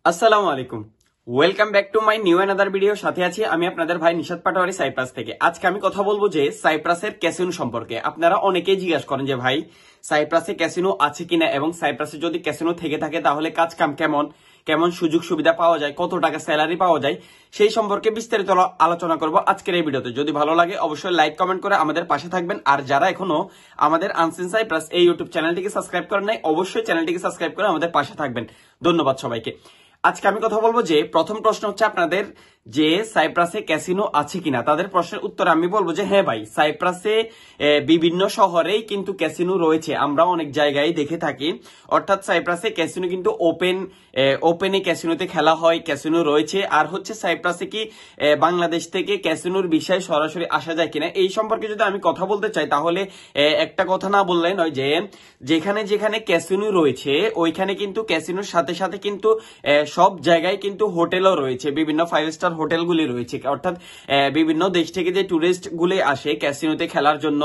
আসসালামু আলাইকুম। Welcome back to my new another video. সাথে আছি আমি আপনাদের ভাই নিশাত পাটোয়ারি সাইপ্রাস থেকে। আজকে আমি কথা বলবো যে সাইপ্রাসের ক্যাসিনো সম্পর্কে। আপনারা অনেকেই জিজ্ঞাসা করেন যে ভাই সাইপ্রাসে ক্যাসিনো আছে কিনা, এবং সাইপ্রাসে যদি ক্যাসিনো থেকে থাকে তাহলে কাজ কাম কেমন কেমন সুযোগ সুবিধা পাওয়া যায়, কত টাকা স্যালারি পাওয়া যায়, সেই সম্পর্কে বিস্তারিত আলোচনা করব আজকের এই ভিডিওতে। যদি ভালো লাগে অবশ্যই লাইক কমেন্ট করে আমাদের পাশে থাকবেন। আর যারা এখনো আমাদের আনসিন সাইপ্রাস এই ইউটিউব চ্যানেলটিকে সাবস্ক্রাইব করেন নাই, অবশ্যই চ্যানেলটিকে সাবস্ক্রাইব করে আমাদের পাশে থাকবেন। ধন্যবাদ সবাইকে। আজকে আমি কথা বলবো যে প্রথম প্রশ্ন হচ্ছে আপনাদের যে সাইপ্রাসে ক্যাসিনো আছে কিনা। তাদের প্রশ্নের উত্তর আমি বলবো যে হ্যাঁ ভাই, সাইপ্রাসে বিভিন্ন শহরেই কিন্তু ক্যাসিনো রয়েছে, আমরা অনেক জায়গায় দেখে থাকি। অর্থাৎ সাইপ্রাসে ক্যাসিনো কিন্তু ওপেনে ক্যাসিনোতে খেলা হয়, ক্যাসিনো রয়েছে। আর হচ্ছে সাইপ্রাসে কি বাংলাদেশ থেকে ক্যাসিনোর বিষয়ে সরাসরি আসা যায় কিনা, এই সম্পর্কে যদি আমি কথা বলতে চাই তাহলে একটা কথা না বললে নয় যে যেখানে যেখানে ক্যাসিনো রয়েছে ওইখানে কিন্তু ক্যাসিনোর সাথে সাথে কিন্তু সব জায়গায় কিন্তু হোটেলও রয়েছে, বিভিন্ন 5 স্টার হোটেলগুলি রয়েছে। অর্থাৎ বিভিন্ন দেশ থেকে যে টুরিস্ট গুলি আসে ক্যাসিনোতে খেলার জন্য,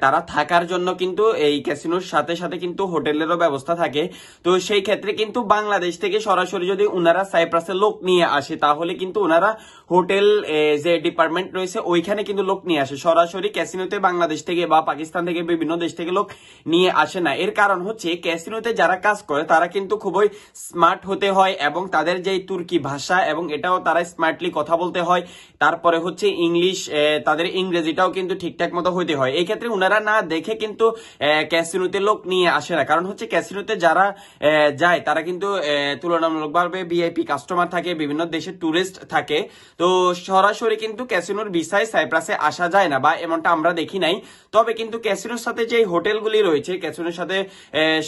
তারা থাকার জন্য কিন্তু এই ক্যাসিনোর সাথে সাথে কিন্তু হোটেলেরও ব্যবস্থা থাকে। তো সেই ক্ষেত্রে কিন্তু বাংলাদেশ থেকে সরাসরি যদি ওনারা সাইপ্রাসে লোক নিয়ে আসে তাহলে কিন্তু ওনারা হোটেল যে ডিপার্টমেন্ট রয়েছে ওইখানে কিন্তু লোক নিয়ে আসে। সরাসরি ক্যাসিনোতে বাংলাদেশ থেকে বা পাকিস্তান থেকে বিভিন্ন দেশ থেকে লোক নিয়ে আসে না। এর কারণ হচ্ছে ক্যাসিনোতে যারা কাজ করে তারা কিন্তু খুবই স্মার্ট হতে হয়, এবং তাদের যে তুর্কি ভাষা এবং এটাও তারা স্মার্টলি কথা বলতে হয়। তারপরে হচ্ছে ইংলিশ, তাদের ইংরেজিটাও কিন্তু ঠিকঠাক মতো হইতে হয়। এই ক্ষেত্রে ওনারা না দেখে কিন্তু ক্যাসিনোতে লোক নিয়ে আসে না। কারণ হচ্ছে ক্যাসিনোতে যারা যায় তারা কিন্তু তুলনামূলকভাবে ভিআইপি কাস্টমার থাকে, বিভিন্ন দেশের টুরিস্ট থাকে। তো সরাসরি কিন্তু ক্যাসিনোর ভিসায় সাইপ্রাসে আসা যায় না, বা এমনটা আমরা দেখি নাই। তবে কিন্তু ক্যাসিনোর সাথে যে হোটেলগুলি রয়েছে, ক্যাসিনোর সাথে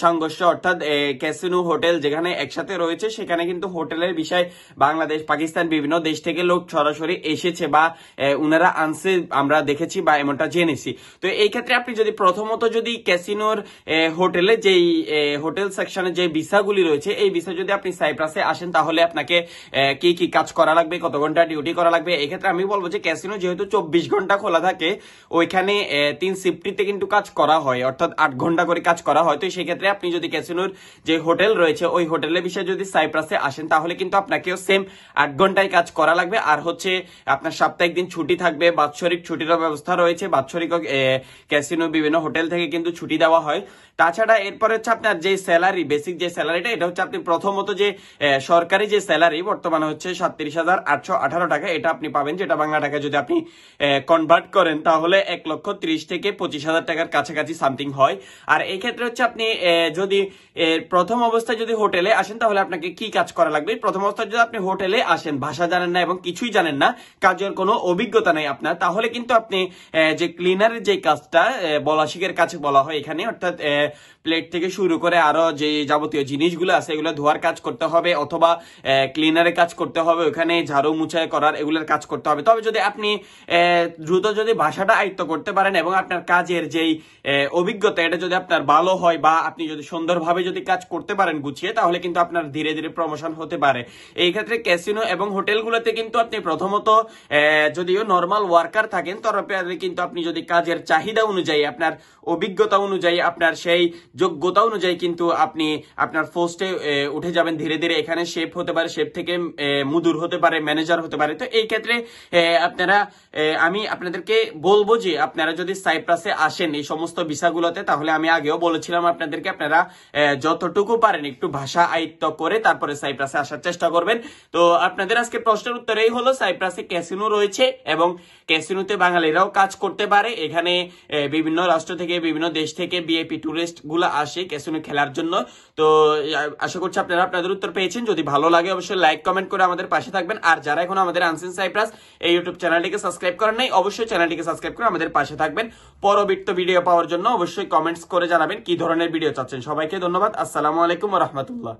সংঘর্ষ অর্থাৎ ক্যাসিনো হোটেল যেখানে একসাথে রয়েছে সেখানে কিন্তু হোটেলের বিষয় বাংলাদেশ, পাকিস্তান, বিভিন্ন দেশ থেকে লোক সরাসরি এসেছে বা উনারা আনছে, আমরা দেখেছি বা এমনটা জেনেছি। তো এই ক্ষেত্রে আপনি যদি প্রথমত যদি ক্যাসিনোর হোটেলে যেই হোটেল সেকশনে যে ভিসাগুলি রয়েছে এই ভিসা যদি আপনি সাইপ্রাসে আসেন তাহলে আপনাকে কি কি কাজ করা লাগবে, কত ঘন্টা ডিউটি করা লাগবে। এই ক্ষেত্রে আমি বলবো যে ক্যাসিনো যেহেতু 24 ঘন্টা খোলা থাকে, ওইখানে 3 শিফটিতে কিন্তু কাজ করা হয়, অর্থাৎ 8 ঘন্টা করে কাজ করা হয়। তো সেই ক্ষেত্রে আপনি যদি ক্যাসিনোর যে হোটেল রয়েছে ওই হোটেলের বিষয়ে যদি সাইপ্রাসে আসেন তাহলে কিন্তু আপনাকেও সেম 8 ঘন্টায় কাজ করা লাগবে। আর হচ্ছে আপনার সাপ্তাহিক দিন ছুটি থাকবে, বাৎসরিক ছুটির ব্যবস্থা রয়েছে, বাৎসরিক ক্যাসিনো বিভিন্ন হোটেল থেকে কিন্তু ছুটি দেওয়া হয়। তাছাড়া এরপরে হচ্ছে আপনার যে স্যালারি, বেসিক যে স্যালারিটা, এটা হচ্ছে আপনি প্রথমত যে সরকারি যে স্যালারি বর্তমানে হচ্ছে 37,818 টাকা, এটা আপনি পাবেন, যেটা বাংলা টাকা যদি আপনি কনভার্ট করেন তাহলে 1,30,000 থেকে 25,000 টাকার কাছাকাছি সামথিং হয়। আর এই ক্ষেত্রে হচ্ছে আপনি যদি প্রথম অবস্থায় যদি হোটেলে আসেন তাহলে আপনাকে কি কাজ করা লাগবে। প্রথম অবস্থায় যদি আপনি হোটেলে আসেন, ভাষা জানেন না এবং কিছুই জানেন না, কাজের কোনো অভিজ্ঞতা নেই আপনার, তাহলে কিন্তু আপনি যে ক্লিনারের যে কাজটা বলাশিকের কাছে বলা হয় এখানে, অর্থাৎ প্লেট থেকে শুরু করে আরো যে যাবতীয় জিনিসগুলো আছে এগুলো ধোয়ার কাজ করতে হবে, অথবা ক্লিনারের কাজ করতে হবে, ওখানে ঝাড়ু মুছাই করার এগুলোর কাজ করতে হবে। তবে যদি আপনি দ্রুত যদি ভাষাটা আয়ত্ত করতে পারেন এবং আপনার কাজের যেই অভিজ্ঞতা এটা যদি আপনার ভালো হয়, বা আপনি যদি সুন্দরভাবে যদি কাজ করতে পারেন গুছিয়ে, তাহলে কিন্তু আপনার ধীরে ধীরে প্রমোশন হতে পারে। এই ক্ষেত্রে ক্যাসিনো এবং হোটেলগুলোতে কিন্তু আপনি প্রথমত যদিও নর্মাল ওয়ার্কার থাকেন তবে কিন্তু আপনি যদি কাজের চাহিদা অনুযায়ী, আপনার অভিজ্ঞতা অনুযায়ী, আপনার সেই যোগ্যতা অনুযায়ী কিন্তু আপনি আপনার পোস্টে উঠে যাবেন ধীরে ধীরে। এখানে শেফ হতে পারে, শেফ থেকে মুদুর হতে পারে, ম্যানেজার হতে পারে। তো এই ক্ষেত্রে আপনারা আমি আপনাদেরকে বলবো যে আপনারা যদি সাইপ্রাসে আসেন এই সমস্ত ভিসাগুলোতে, তাহলে আমি আগেও বলেছিলাম আপনাদেরকে আপনারা যতটুকু পারেন একটু ভাষা আয়ত্ত করে তারপরে সাইপ্রাসে আসার চেষ্টা করবেন। তো আপনাদের আজকে প্রশ্নের উত্তর এই হলো, সাইপ্রাসে ক্যাসিনো রয়েছে এবং ক্যাসিনোতে বাঙালিরাও কাজ করতে পারে। এখানে বিভিন্ন রাষ্ট্র থেকে, বিভিন্ন দেশ থেকে ভিআইপি টুরিস্ট গুলা আসে ক্যাসিনো খেলার জন্য। তো আশা করছি আপনারা আপনাদের উত্তর পেয়েছেন। যদি ভালো লাগে অবশ্যই লাইক কমেন্ট করে আমাদের পাশে থাকবেন। আর যারা এখন আমাদের আনসিন সাইপ্রাস এই ইউটিউব চ্যানেলটিকে সাবস্ক্রাইব করেন নাই, অবশ্যই চ্যানেলটিকে সাবস্ক্রাইব করে আমাদের পাশে থাকবেন। পরবর্তী ভিডিও পাওয়ার জন্য অবশ্যই কমেন্টস করে জানাবেন কি ধরনের ভিডিও চাচ্ছেন। সবাইকে ধন্যবাদ। আসসালামু আলাইকুম ওয়া রাহমাতুল্লাহ।